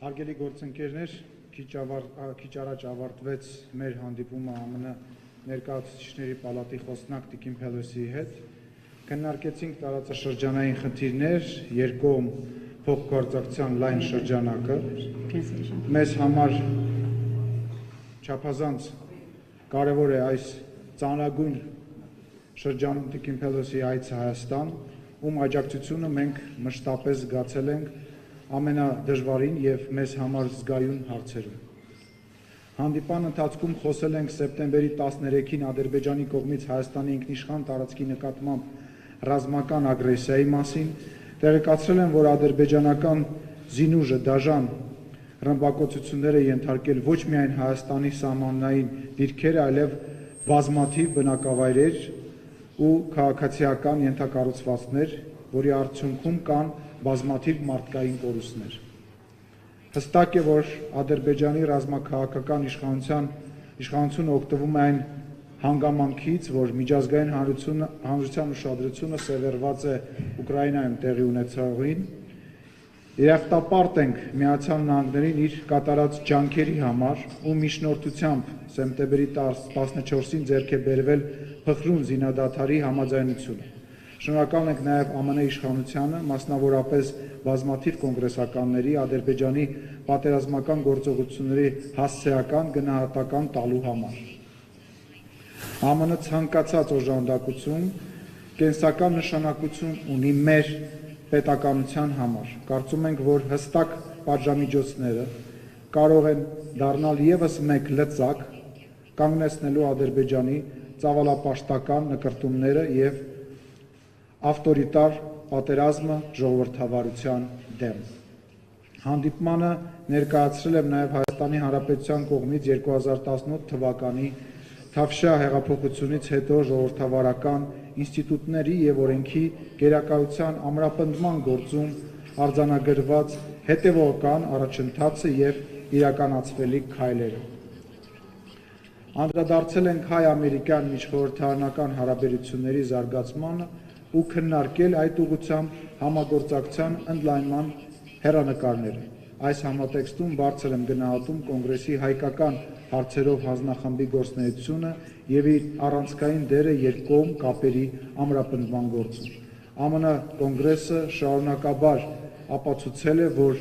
Հարգելի գործընկերներ, քիչ առաջ ավարտվեց մեր հանդիպումը ԱՄՆ ներկայացուցիչների պալատի խոսնակ տիկին Փելոսիի հետ։ Քննարկեցինք տարածաշրջանային խնդիրներ, երկկողմ փոխգործակցության լայն շրջանակը։ Մեզ համար չափազանց կարևոր է այս ծանրագույն շրջանում տիկին Փելոսիի այցը Հայաստան, ում աջակցությունը մենք մշտապես զգացել ենք ամենադժվարին և մեզ համար զգայուն հարցերում։ Հանդիպան ընթացքում խոսել ենք սեպտեմբերի 13-ին Ադրբեջանի կողմից Հայաստանի ինքնիշխան տարածքի նկատմամբ ռազմական ագրեսիայի մասին, տեղեկացրել են, որ ադրբեջանական զինուժը դաժան ռմբակոծություններ է ենթարկել ոչ միայն Հայաստանի սահմանային դիրքերը, այլև բազմաթիվ բնակավայրեր ու քաղաքացիական ենթակառուցվածքներ, որի արդյունքում կան բազմաթիվ մարդկային կորուստներ։ Հստակ է, որ Ադրբեջանի ռազմաքաղաքական իշխանությունը օգտվում է այն հանգամանքից, որ միջազգային հանրության ուշադրությունը սևեռված է Ուկրաինայում տեղի ունեցողին, երախտապարտ ենք Միացյալ Նահանգներին իր կատարած ջանքերի համար ու միջնորդությամբ սեպտեմբերի 14-ին ձեռք է բերվել փխրուն զինադադարի համաձայնությունը։ Շնորհակալ ենք նաև ԱՄՆ իշխանությանը, մասնավորապես բազմաթիվ կոնգրեսականների Ադրբեջանի պատերազմական գործողությունների հասցեական գնահատական տալու համար։ ԱՄՆ ցանկացած օժանդակություն կենսական նշանակություն ունի մեր պետականության համար։ Կարծում ենք, որ հստակ պատժամիջոցները կարող են դառնալ ևս մեկ լծակ կանգնեցնելու Ադրբեջանի ծավալապաշտական նկրտումները և ավտորիտար պատերազմը ժողովրդավարության դեմ։ Հանդիպմանը ներկայացրել եմ նաև Հայաստանի Հանրապետության կողմից 2018 թվականի Թավշյա հեղափոխությունից հետո ժողովրդավարական ինստիտուտների և օրենքի գերակայության ամրապնդման գործում արձանագրված հետևողական առաջընթացը և իրականացվելիք քայլերը։ Անդրադարձել ենք հայ-ամերիկյան միջխորհրդարանական հարաբերությունների զարգացմանը ու քննարկել այդ ուղղությամբ համագործակցության ընդլայնման հեռանկարները։ Այս համատեքստում բարձր եմ գնահատում կոնգրեսի հայկական հարցերով հանձնախմբի գործունեությունը և իր առանցքային դերը երկկողմ կապերի ամրապնդման գործում։ ԱՄՆ կոնգրեսը շարունակաբար ապացուցել է, որ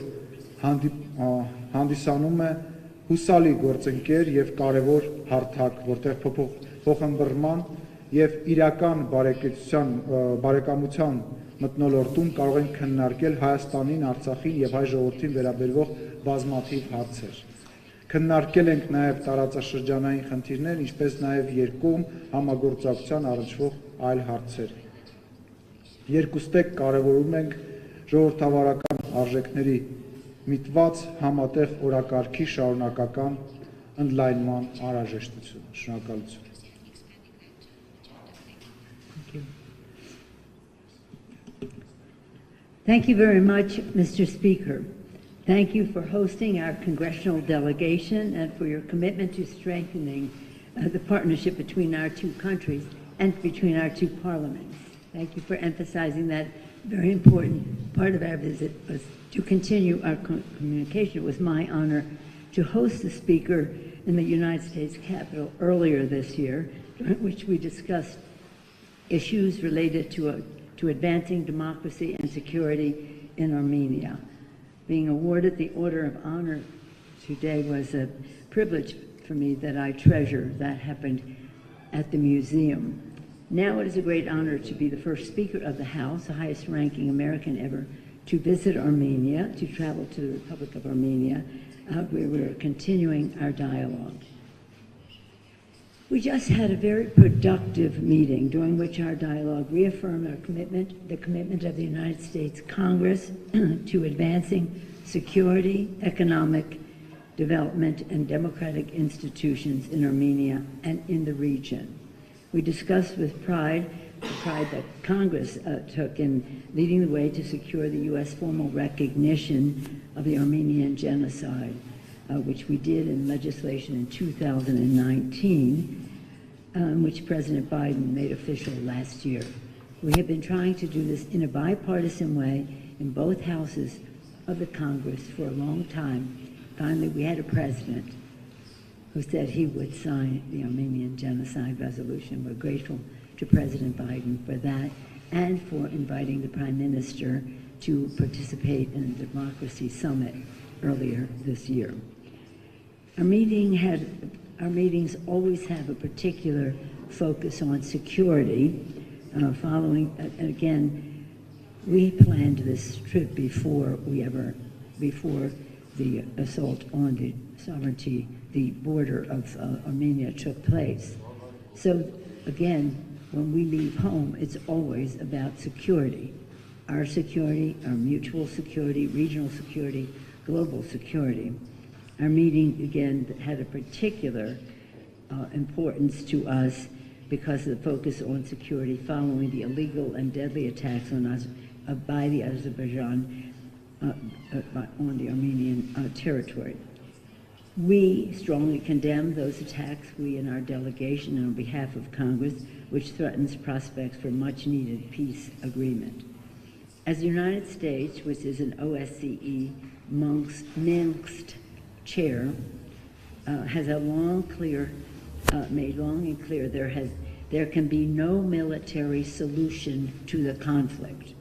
հանդիսանում է հուսալի գործընկեր և կարևոր հարթակ, որտեղ փոխըմբռնման և իրական բարեկամության մթնոլորտում կարող ենք քննարկել Հայաստանին, Արցախին և հայ ժողովրդին վերաբերող բազմաթիվ հարցեր։ Քննարկել ենք նաև տարածաշրջանային խնդիրներ, ինչպես նաև երկկողմ համագործակցության առնչվող այլ հարցեր։ Երկուստեք կարևորում ենք ժողովրդավարական արժեքների միտված համատեղ օրակարգի շարունակական ընդլայնման անհրաժեշտությունը։ Շնորհակալություն։ Thank you very much, Mr. Speaker. Thank you for hosting our congressional delegation and for your commitment to strengthening the partnership between our two countries and between our two parliaments. Thank you for emphasizing that very important part of our visit was to continue our communication. It was my honor to host the speaker in the United States Capitol earlier this year, during which we discussed issues related to advancing democracy and security in Armenia. Being awarded the Order of Honor today was a privilege for me that I treasure. That happened at the museum. Now it is a great honor to be the first Speaker of the House, the highest ranking American ever, to visit Armenia, to travel to the Republic of Armenia, where we're continuing our dialogue. We just had a very productive meeting during which our dialogue reaffirmed our commitment, the commitment of the United States Congress to advancing security, economic development, and democratic institutions in Armenia and in the region. We discussed with pride the pride that Congress took in leading the way to secure the U.S. formal recognition of the Armenian genocide, which we did in legislation in 2019, which President Biden made official last year. We have been trying to do this in a bipartisan way in both houses of the Congress for a long time. Finally, we had a president who said he would sign the Armenian genocide resolution. We're grateful to President Biden for that and for inviting the Prime Minister to participate in the Democracy Summit earlier this year. Our meetings always have a particular focus on security. Again, we planned this trip before the assault on the sovereignty, the border of Armenia took place. So again, when we leave home, it's always about security. Our mutual security, regional security, global security. Our meeting, again, had a particular importance to us because of the focus on security following the illegal and deadly attacks by the Azerbaijan on the Armenian territory. We strongly condemn those attacks, we in our delegation and on behalf of Congress, which threatens prospects for much-needed peace agreement. As the United States, which is an OSCE Minsk chair, has made long and clear there can be no military solution to the conflict.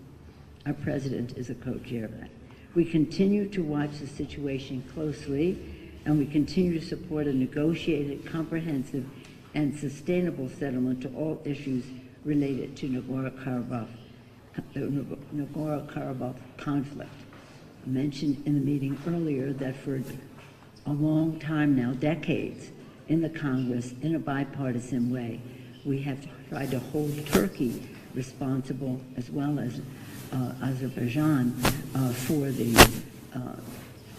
Our president is a co-chair of that. We continue to watch the situation closely, and we continue to support a negotiated, comprehensive, and sustainable settlement to all issues related to Nagorno-Karabakh conflict. I mentioned in the meeting earlier that for a long time now, decades, in the Congress, in a bipartisan way, we have tried to hold Turkey responsible, as well as Azerbaijan, for the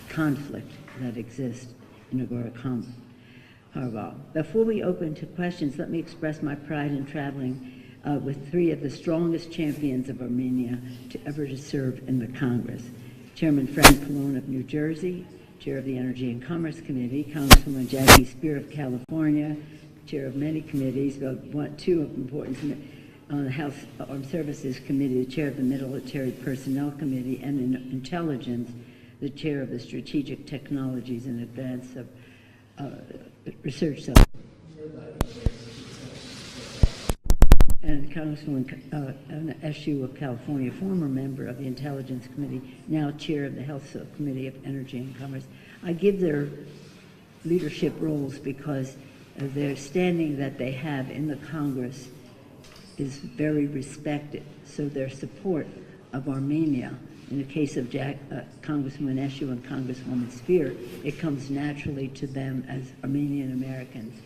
conflict that exists in Nagorno-Karabakh. Before we open to questions, let me express my pride in traveling with three of the strongest champions of Armenia ever to serve in the Congress. Chairman Frank Pallone of New Jersey, Chair of the Energy and Commerce Committee, Congresswoman Jackie Spear of California, Chair of many committees, but two of importance on the House Armed Services Committee, the Chair of the Military Personnel Committee, and in Intelligence, the Chair of the Strategic Technologies and Advanced Research Center. And Congresswoman Eshu of California, former member of the Intelligence Committee, now Chair of the Health Subcommittee of Energy and Commerce. I give their leadership roles because their standing that they have in the Congress is very respected. So their support of Armenia, in the case of Congresswoman Eshu and Congresswoman Spear, it comes naturally to them as Armenian Americans,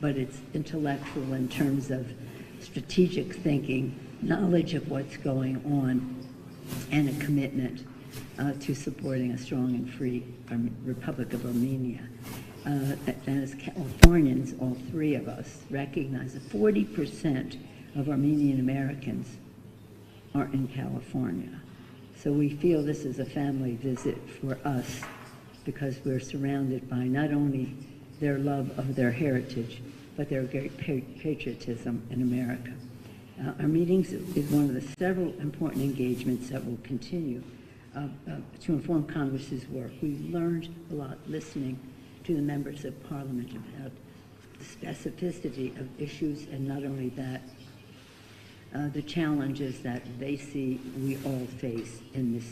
but it's intellectual in terms of strategic thinking knowledge of what's going on and a commitment to supporting a strong and free Republic of Armenia. And as Californians, all three of us recognize that 40% of Armenian Americans are in California. So we feel this is a family visit for us because we're surrounded by not only their love of their heritage, but their great patriotism in America. Our meetings is one of the several important engagements that will continue to inform Congress's work. We've learned a lot listening to the members of Parliament about the specificity of issues, and not only that, the challenges that they see we all face in this,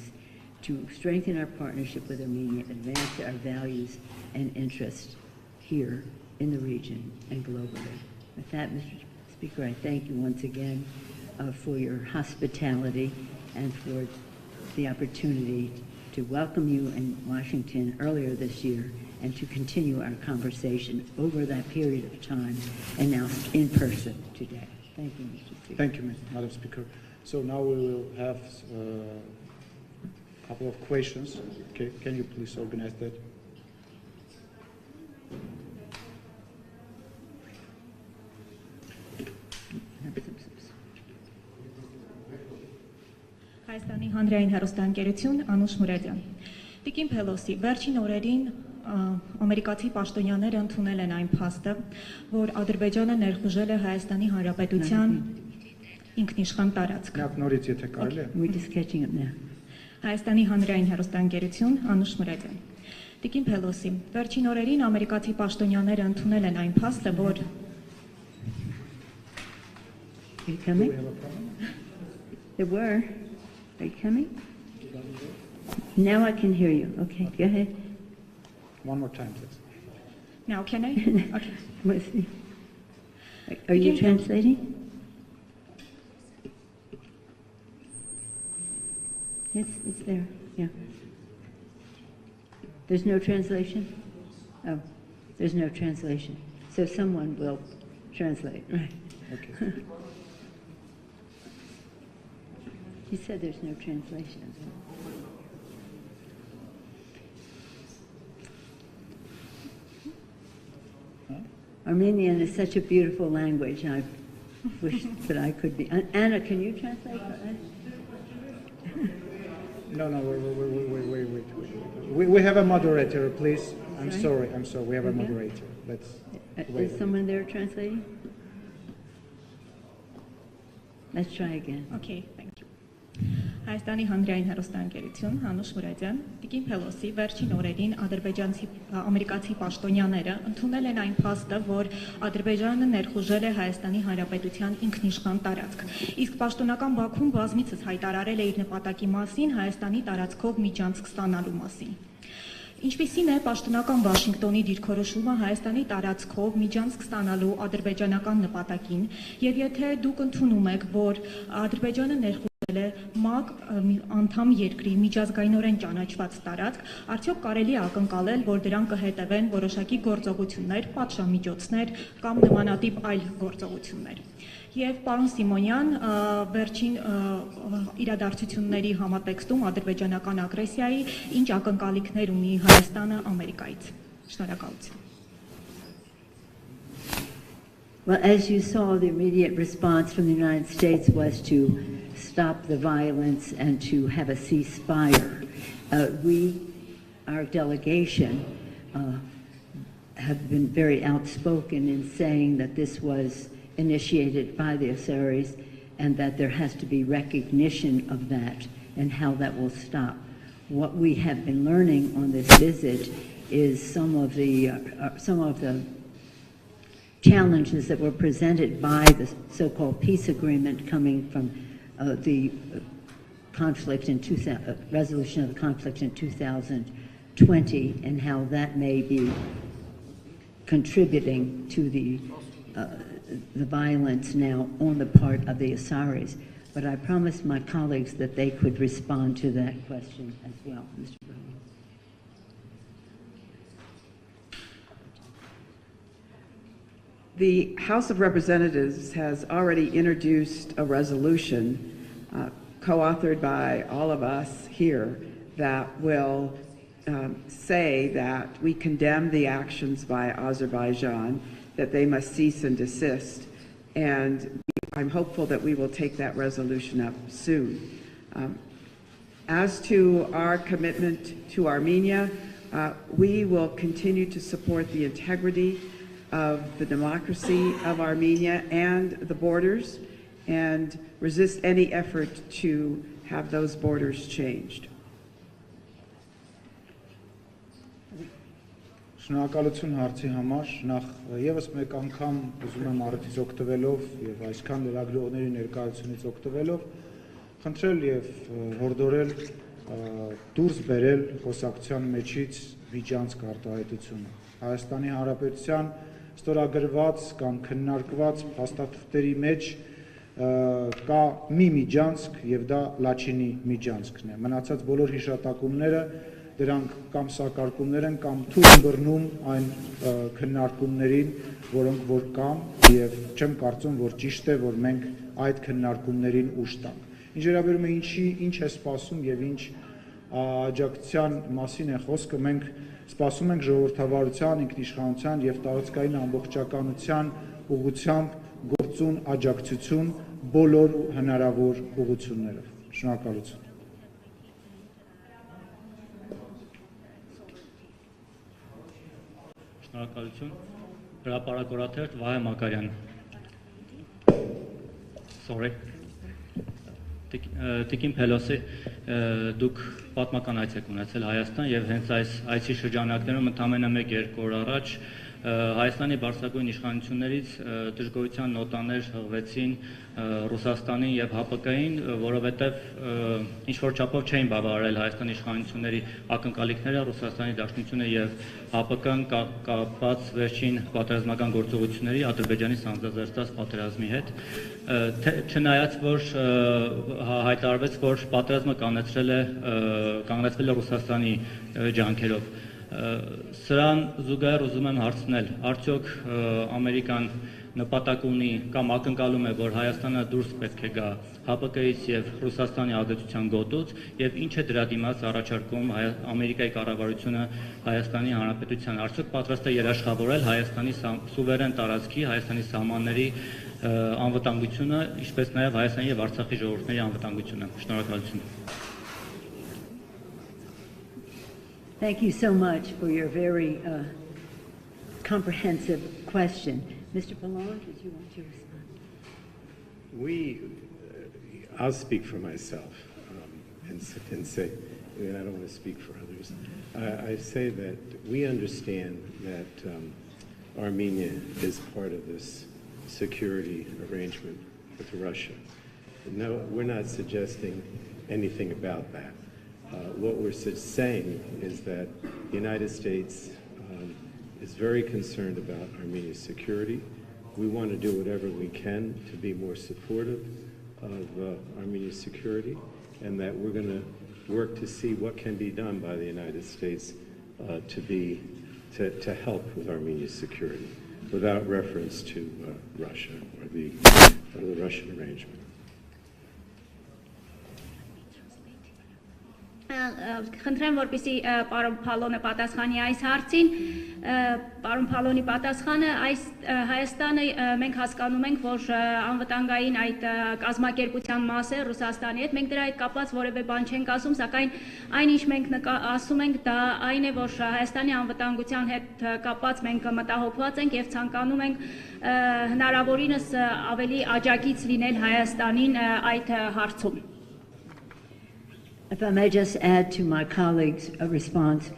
to strengthen our partnership with Armenia, advance our values and interests here in the region and globally. With that, Mr. Speaker, I thank you once again for your hospitality and for the opportunity to welcome you in Washington earlier this year and to continue our conversation over that period of time and now in person today. Thank you, Mr. Speaker. Thank you, Madam Speaker. So now we will have a couple of questions. Okay, can you please organize that? Հայաստանի հանրային հեռուստաընկերություն Անուշ Մուրադյան։ Տիկին Փելոսի, վերջին օրերին ամերիկացի պաշտոնյաները ընդունել են այն փաստը, որ Ադրբեջանը ներխուժել է Հայաստանի Հանրապետության ինքնիշխան տարածք։ Նորից եթե կարելի է։ We're just catching up now. Հայաստանի հանրային հեռուստաընկերություն Անուշ Մուրադյան։ Տիկին Փելոսի, վերջին օրերին ամերիկացի պաշտոնյաները ընդունել են այն փաստը, որ You coming? There were. Are you coming? Now I can hear you. Okay, go ahead. One more time, please. Now can I? Okay. Let's see. Are you translating? Yes, it's there. Yeah. There's no translation? Oh, there's no translation. So someone will translate, right? Okay. He said there's no translation. Armenian is such a beautiful language. I wish that I could be. Anna, can you translate for us? No, wait. We have a moderator, please. I'm sorry. We have a moderator. Let's wait. Is someone there translating? Let's try again. Okay, thank you. Հայաստանի հանրային հեռուստաընկերություն Անուշ Մուրադյան, Տիկին Փելոսի, վերջին օրերին ամերիկացի պաշտոնյաները ընդունել են այն փաստը, որ Ադրբեջանը ներխուժել է Հայաստանի Հանրապետության ինքնիշխան տարածք։ Իսկ պաշտոնական Բաքուն բազմիցս հայտարարել է իր նպատակի մասին Հայաստանի տարածքով միջանցք ստանալու մասին։ Ինչպիսին է պաշտոնական Վաշինգտոնի դիրքորոշումը Հայաստանի տարածքով միջանցք ստանալու ադրբեջանական նպատակին, եւ եթե դուք ընդունում եք, որ Ադրբեջանը ներխուժել է ՄԱԿ անդամ երկրի միջազգայինորեն ճանաչված տարածք, արդյոք կարելի է ակնկալել, որ դրան կհետևեն որոշակի գործողություններ, պատժամիջոցներ կամ նմանատիպ այլ գործողություններ։ Եվ պարոն Սիմոնյան, վերջին իրադարձությունների համատեքստում ադրբեջանական ագրեսիայի ինչ ակնկալիքներ ունի Հայաստանը Ամերիկայից։ Շնորհակալություն։ Well, as you saw, the immediate response from the United States was to stop the violence and to have a ceasefire. Our delegation, have been very outspoken in saying that this was initiated by the Azeris and that there has to be recognition of that and how that will stop. What we have been learning on this visit is some of the challenges that were presented by the so-called peace agreement coming from the conflict in resolution of the conflict in 2020, and how that may be contributing to the violence now on the part of the Azeris. But I promised my colleagues that they could respond to that question as well, Mr. Brown. The House of Representatives has already introduced a resolution co-authored by all of us here that will say that we condemn the actions by Azerbaijan, that they must cease and desist, and I'm hopeful that we will take that resolution up soon. As to our commitment to Armenia, we will continue to support the integrity of the democracy of Armenia and the borders, and resist any effort to have those borders changed. Շնորհակալություն հարցի համար, նախ եւս մեկ անգամ ուզում եմ առիթից օգտվելով եւ այսքան լրագրողների ներկայությունից օգտվելով խնդրել եւ հորդորել դուրս բերել խոսակցության մեջից միջանցք արտահայտությունը։ Հայաստանի Հանրապետության ստորագրված կամ քննարկված փաստաթղթերի մեջ կա մի միջանցք եւ դա Լաչինի միջանցքն է։ Մնացած բոլոր հիշատակումները դրանք կամ սակարկումներ են կամ թույլ բռնում այն քննարկումներին, որոնք որ կան, եւ չեմ կարծում, որ ճիշտ է, որ մենք այդ քննարկումներին ուշ տանք։ Ինչ վերաբերում է ինչ է սպասում եւ ինչ աջակցության մասին է խոսքը, մենք սպասում ենք ժողովրդավարության, ինքնիշխանության եւ տարածքային ամբողջականության ուղղությամբ գործուն աջակցություն բոլոր հնարավոր ուղղություններով։ Շնորհակալություն։ Շնորհակալություն, հրապարակորաթերթ Վահե Մակարյան։ Sorry։ Տիկին Փելոսի, դուք պատմական այց եք ունեցել Հայաստան եւ հենց այս այցի շրջանակներում ընդամենը 1-2 օր առաջ Հայաստանի բարձրագույն իշխանություններից դժգոհության նոտաներ հղվեցին Ռուսաստանին եւ ՀԱՊԿ-ին, որովհետեւ ինչ որ չափով չէին բավարարել Հայաստանի իշխանությունների ակնկալիքները, Ռուսաստանի Դաշնությունը եւ ՀԱՊԿ-ն կապված վերջին պատերազմական գործողությունների Ադրբեջանի սանձազերծած պատերազմի հետ, չնայած որ հայտարարվեց, որ պատերազմը կանգնեցվել է Ռուսաստանի ջանքերով։ Սրան զուգահեռ ուզում եմ հարցնել, արդյոք Ամերիկան նպատակ ունի կամ ակնկալում է, որ Հայաստանը դուրս պետք է գա ՀԱՊԿ-ից եւ Ռուսաստանի ազդեցության գոտուց, եւ ինչ է դրա դիմաց առաջարկում Ամերիկայի կառավարությունը Հայաստանի Հանրապետության, արդյոք պատրաստ է երաշխավորել Հայաստանի սուվերեն տարածքի, Հայաստանի սահմանների անվտանգությունը, ինչպես նաեւ Հայաստանի եւ Արցախի ժողովուրդների անվտանգությունը։ Շնորհակալություն։ Thank you so much for your very comprehensive question. Mr. Pallone, did you want to respond? I'll speak for myself and say, and I don't want to speak for others. I say that we understand that Armenia is part of this security arrangement with Russia. No, we're not suggesting anything about that. What we're saying is that the United States is very concerned about Armenia's security. We want to do whatever we can to be more supportive of Armenia's security, and that we're going to work to see what can be done by the United States to help with Armenia's security, without reference to Russia or the Russian arrangement. Խնդրեմ, որպեսզի պարոն Փալոնը պատասխանի այս հարցին, պարոն Փալոնի պատասխանը, այս Հայաստանը մենք հասկանում ենք, որ անվտանգային այդ կազմակերպության մաս է Ռուսաստանի հետ, մենք դրա հետ կապված որևէ բան չենք ասում, սակայն այն ինչ մենք ասում ենք, դա այն է, որ Հայաստանի անվտանգության հետ կապված մենք մտահոգված ենք եւ ցանկանում ենք հնարավորինս ավելի աջակից լինել Հայաստանին այդ հարցում։ If I may just add to my colleague's response,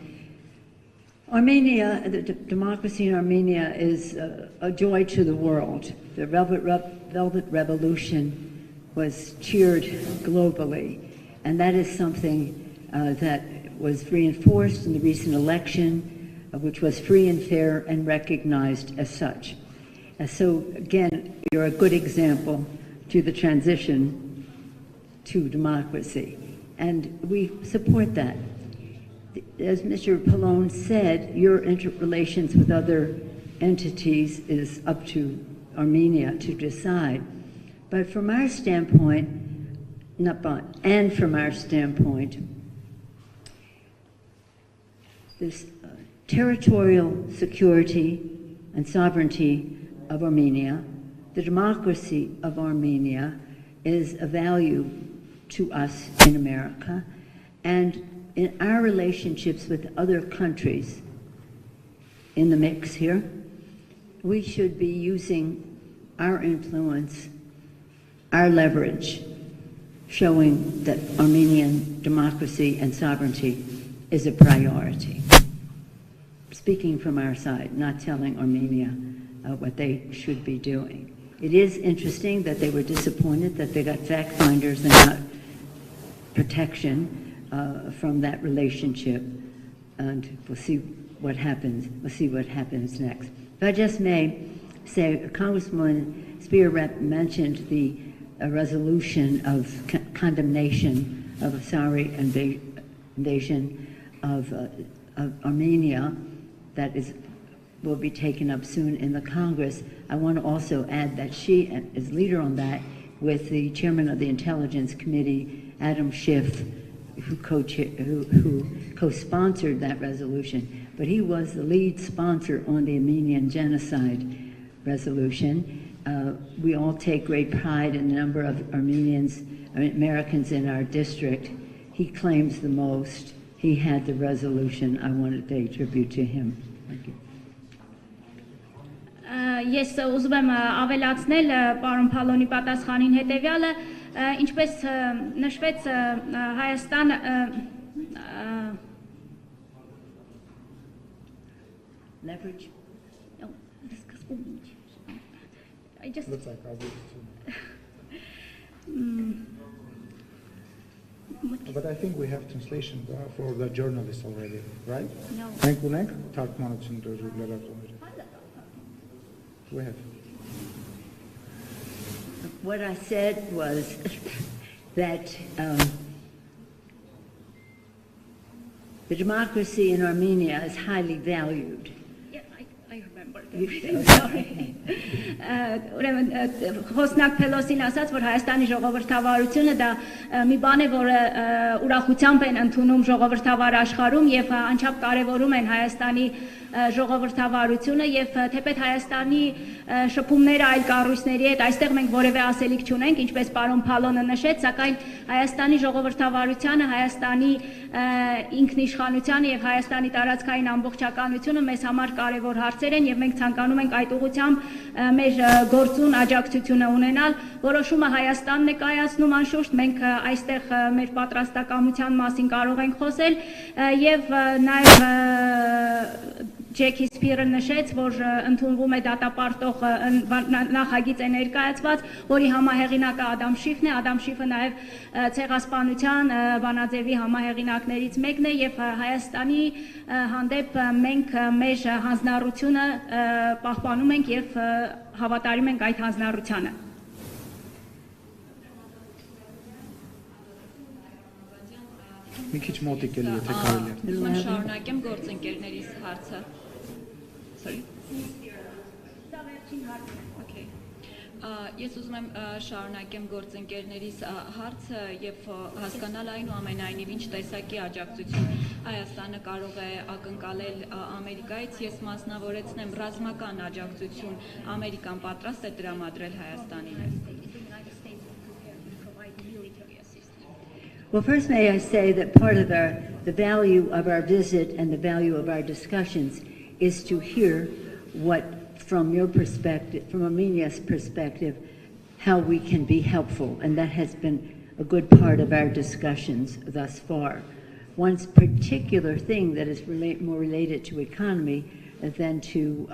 Armenia, the democracy in Armenia is a joy to the world. The Velvet Revolution was cheered globally, and that is something that was reinforced in the recent election, which was free and fair and recognized as such. So again, you're a good example to the transition to democracy. And we support that. As Mr. Pallone said, your interrelations with other entities is up to Armenia to decide. But from our standpoint, from our standpoint, this territorial security and sovereignty of Armenia, the democracy of Armenia is a value to us in America, and in our relationships with other countries in the mix here, we should be using our influence, our leverage, showing that Armenian democracy and sovereignty is a priority. Speaking from our side, not telling Armenia what they should be doing. It is interesting that they were disappointed that they got fact finders and not protection from that relationship, and we'll see what happens. We'll see what happens next. If I just may say, Congresswoman Spear-Rep mentioned the resolution of condemnation of a sorry invasion of Armenia that will be taken up soon in the Congress. I want to also add that she is leader on that with the chairman of the Intelligence Committee, Adam Schiff, who co-sponsored that resolution. But he was the lead sponsor on the Armenian genocide resolution. We all take great pride in the number of Americans in our district. He claims the most. He had the resolution. I want to pay tribute to him. Thank you. Ես ուզում եմ ավելացնել պարոն Փալոնի պատասխանին հետևյալը, ինչպես նշվեց Հայաստան Leverage. No, discuss I just Looks like But I think we have translation for the journalists already, right? No. Մենք ունենք թարգմանություն լրատվամիջը։ We have. What I said was that the democracy in Armenia is highly valued. Yeah, I remember. Sorry. Ուրեմն խոսնակ Փելոսին ասաց, որ Հայաստանի ժողովրդավարությունը դա մի բան է, որը ուրախությամբ են ընդունում ժողովրդավար աշխարհում եւ անչափ կարեւորում են Հայաստանի ժողովրդավարությունը եւ թեպետ Հայաստանի շփումները այլ կառույցների հետ այստեղ մենք որևէ ասելիք չունենք, ինչպես պարոն Փալոնը նշեց, սակայն Հայաստանի ժողովրդավարությանը, Հայաստանի ինքնիշխանությանը եւ Հայաստանի տարածքային ամբողջականությունը մեզ համար կարեւոր հարցեր են եւ մենք ցանկանում ենք այդ ուղղությամբ մեր գործուն աջակցությունը ունենալ, որոշումը Հայաստանն է կայացնում անշուշտ, մենք այստեղ մեր պատրաստակամության մասին կարող ենք խոսել եւ նաեւ Ջեքի Սփիրը նշեց, որ ընդունվում է դատապարտող նախագիծ է ներկայացված, որի համահեղինակը Ադամ Շիֆն է, Ադամ Շիֆը նաև ցեղասպանության բանաձևի համահեղինակներից մեկն է եւ Հայաստանի հանդեպ մենք մեր հանձնառությունը պահպանում ենք եւ հավատարիմ ենք այդ հանձնառությանը։ Մի քիչ մոտիկ էլի եթե կարելի է։ Ուզում եմ շարունակեմ գործընկերներիս հարցը։ Sorry. Okay. Ես ուզում եմ շարունակեմ գործընկերներիս հարցը եւ հասկանալ այնուամենայնիվ ինչ տեսակի աջակցություն Հայաստանը կարող է ակնկալել Ամերիկայից, ես մասնավորեցնեմ ռազմական աջակցություն Ամերիկան պատրաստ է տրամադրել Հայաստանին։ Well, first may I say that part of the value of our visit and the value of our discussions is to hear what, from your perspective, from Armenia's perspective, how we can be helpful. And that has been a good part of our discussions thus far. One particular thing that is more related to economy than to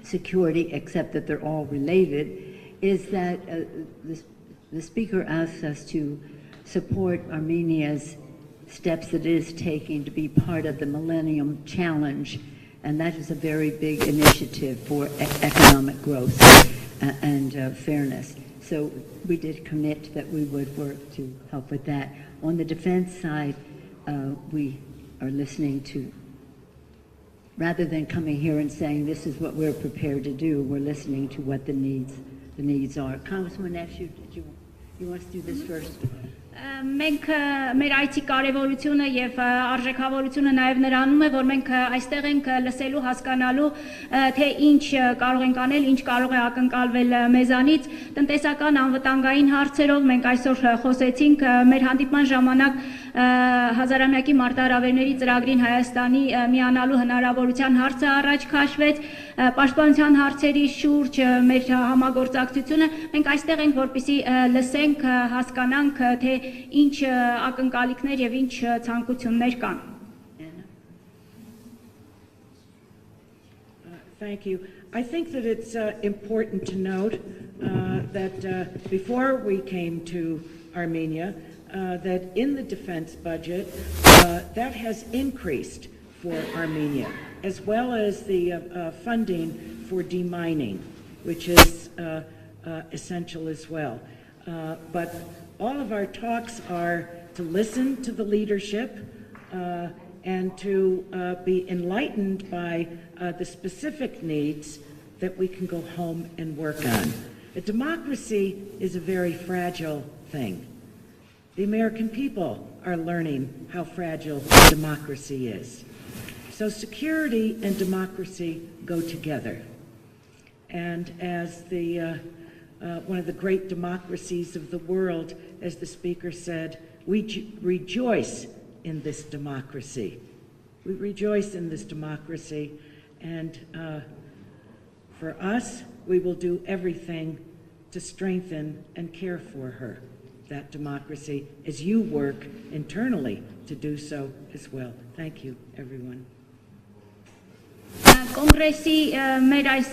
security, except that they're all related, is that the speaker asked us to support Armenia's steps that it is taking to be part of the Millennium Challenge, and that is a very big initiative for economic growth and fairness. So we did commit that we would work to help with that. On the defense side, we are listening to rather than coming here and saying this is what we're prepared to do, we're listening to what the needs are. Congresswoman Nephew, you want to do this first? Մենք մեր այցի կարևորությունը եւ արժեքավորությունը նաեւ նրանում է, որ մենք այստեղ ենք լսելու, հասկանալու, թե ինչ կարող ենք անել, ինչ կարող է ակնկալվել մեզանից, տնտեսական անվտանգային հարցերով մենք այսօր խոսեցինք մեր հանդիպման ժամանակ հազարամյակի մարտահրավերների ծրագրին Հայաստանի միանալու հնարավորության հարցը առաջ քաշվեց, պաշտպանության հարցերի շուրջ մեր համագործակցությունը մենք այստեղ ենք, որպեսզի լսենք, հասկանանք, թե ինչ ակնկալիքներ եւ ինչ ցանկություններ կան. Thank you. I think that it's important to note that before we came to Armenia, that in the defense budget, that has increased for Armenia, as well as the funding for demining, which is essential as well. But all of our talks are to listen to the leadership and to be enlightened by the specific needs that we can go home and work on. A democracy is a very fragile thing. The American people are learning how fragile democracy is. So security and democracy go together. And as one of the great democracies of the world, as the speaker said, we rejoice in this democracy. We rejoice in this democracy, and for us, we will do everything to strengthen and care for her, that democracy, as you work internally to do so as well. Thank you, everyone. Կոնգրեսի մեր այս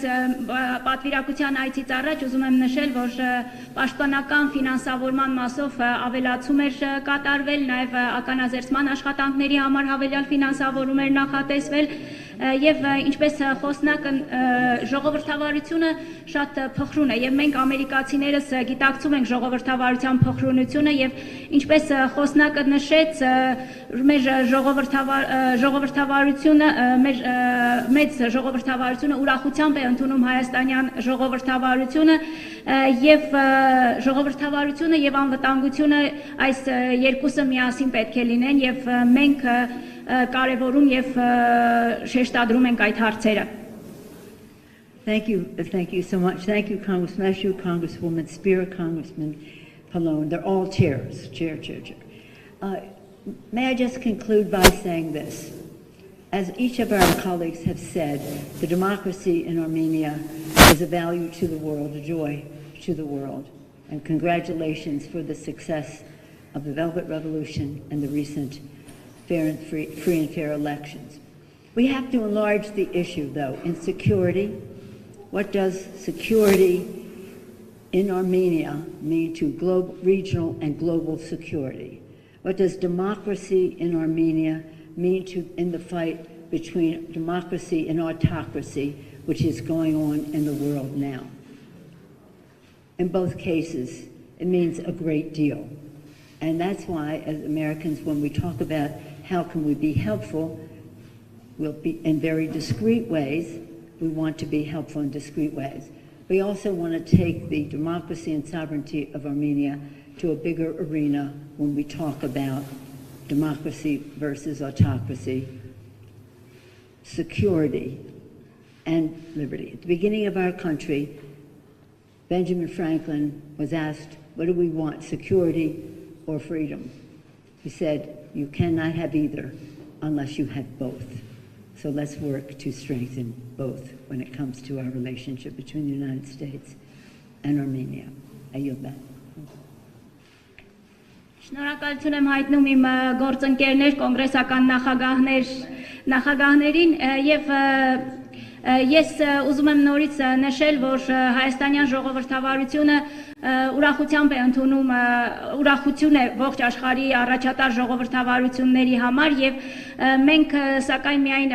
պատվիրակության այցից առաջ ուզում եմ նշել, որ պաշտպանական ֆինանսավորման մասով ավելացում էր կատարվել, նաև ականազերծման աշխատանքների համար հավելյալ ֆինանսավորում էր նախատեսվել, եւ ինչպես խոսնակը ժողովրդավարությունը շատ փխրուն է եւ մենք ամերիկացիներս գիտակցում ենք ժողովրդավարության փխրունությունը եւ ինչպես խոսնակը նշեց մեր ժողովրդավարությունը մեր մեծ ժողովրդավարությունը ուրախությամբ է ընդունում հայաստանյան ժողովրդավարությունը եւ ժողովրդավարությունը եւ անվտանգությունը այս երկուսը միասին պետք է լինեն եւ մենք կարևորում եւ շեշտադրում ենք այդ հարցերը. Thank you so much. Thank you, Congressman Nephew, Congresswoman Spear, Congressman Pallone. They're all chairs. Chair. May I just conclude by saying this? As each of our colleagues have said, the democracy in Armenia is a value to the world, a joy to the world. And congratulations for the success of the Velvet Revolution and the recent free and fair elections. We have to enlarge the issue, though, in security. What does security in Armenia mean to regional and global security? What does democracy in Armenia mean in the fight between democracy and autocracy, which is going on in the world now? In both cases, it means a great deal. And that's why, as Americans, when we talk about how can we be helpful, we'll be in very discreet ways. We want to be helpful in discreet ways. We also want to take the democracy and sovereignty of Armenia to a bigger arena when we talk about democracy versus autocracy, security, and liberty. At the beginning of our country, Benjamin Franklin was asked, what do we want, security or freedom? He said, you cannot have either unless you have both. So let's work to strengthen both when it comes to our relationship between the United States and Armenia. I yield back. Շնորհակալություն եմ հայտնում իմ գործընկերներ, կոնգրեսական նախագահներին եւ ես ուզում եմ նորից նշել, որ հայաստանյան ժողովրդավարությունը ուրախությամբ է ընդունում ուրախություն է ողջ աշխարհի առաջատար ժողովրդավարությունների համար եւ մենք սակայն միայն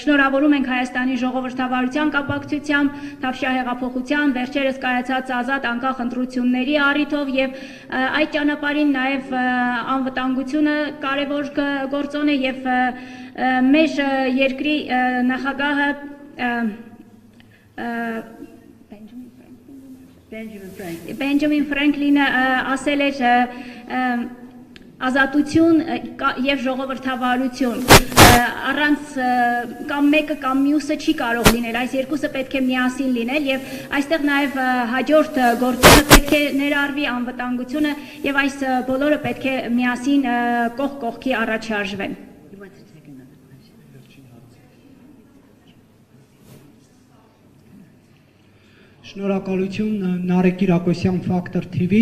շնորհավորում ենք Հայաստանի ժողովրդավարության կապակցությամբ Թավշյա հեղափոխության վերջերս կայացած ազատ անկախ ընտրությունների առիթով եւ այդ ճանապարհին նաեւ անվտանգությունը կարեւոր գործոն է եւ մեր երկրի նախագահը Բենջամին Ֆրանկլինը ասել էր ազատություն եւ ժողովրդավարություն առանց կամ մեկը կամ մյուսը չի կարող լինել, այս երկուսը պետք է միասին լինել եւ այստեղ նաեւ հաջորդ գործոնը պետք է ներառվի անվտանգությունը եւ այս բոլորը պետք է միասին կողք կողքի առաջ շարժվեն։ Շնորհակալություն Նարեկ Կիրակոսյան Factor TV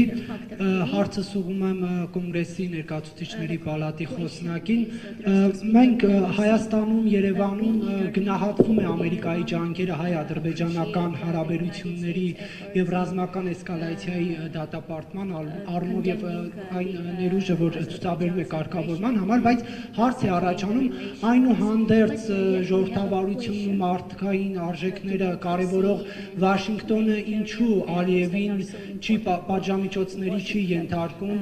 հարցը ուղղում եմ կոնգրեսի ներկայացուցիչների պալատի խոսնակին մենք Հայաստանում Երևանում գնահատվում է Ամերիկայի ջանքերը հայ-ադրբեջանական հարաբերությունների եւ ռազմական էսկալացիայի դատապարտման առումով եւ այն ներուժը որ ցուցաբերում է կարգավորման համար բայց հարց է առաջանում այնուհանդերձ ժողովրդավարությունն ու մարդկային արժեքները կարևորող Վաշինգտոնը ինչու Ալիևին չի պատժամիջոցների չի ենթարկում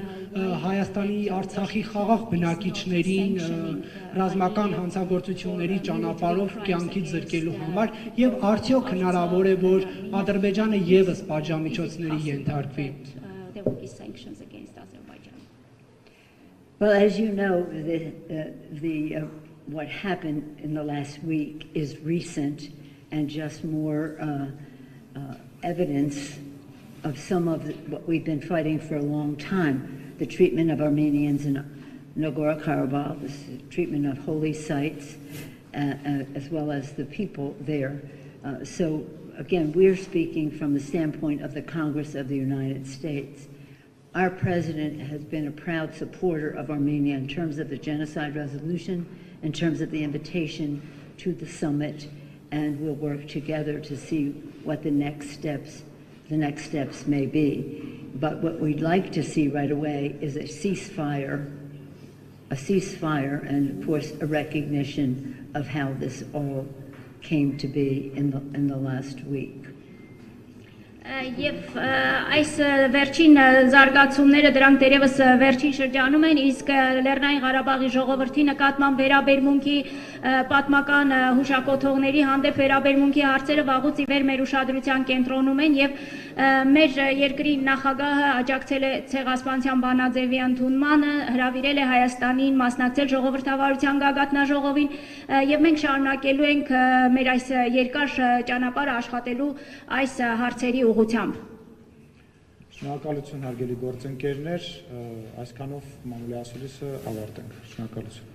Հայաստանի Արցախի խաղաղ բնակիչներին ռազմական հանցագործությունների ճանապարհով կյանքից զրկելու համար եւ արդյոք հնարավոր է որ Ադրբեջանը եւս պատժամիջոցների ենթարկվի Well, as you know, what happened in the last week is recent and just more evidence of some of what we've been fighting for a long time, the treatment of Armenians in Nagorno-Karabakh, the treatment of holy sites, as well as the people there. So again, we're speaking from the standpoint of the Congress of the United States. Our president has been a proud supporter of Armenia in terms of the genocide resolution, in terms of the invitation to the summit, and we'll work together to see what the next steps may be. But what we'd like to see right away is a ceasefire, and of course a recognition of how this all came to be in the last week. Եվ այս վերջին զարգացումները դրանք դերևս վերջին շրջանում են, իսկ Լեռնային Ղարաբաղի ժողովրդի նկատմամբ վերաբերմունքի պատմական հուշակոթողների հանդեպ վերաբերմունքի հարցերը վաղուց ի վեր մեր ուշադրության կենտրոնում են եւ մեր երկրի նախագահը աջակցել է ցեղասպանության բանաձևի ընդունմանը, հրավիրել է Հայաստանին մասնակցել ժողովրդավարության գագաթնաժողովին եւ մենք շարունակելու ենք մեր այս երկար ճանապարհը աշխատելու այս հարցերի ուղղությամբ։ Շնորհակալություն հարգելի գործընկերներ, այսքանով մամուլի ասուլիսը ավարտենք։ Շնորհակալություն։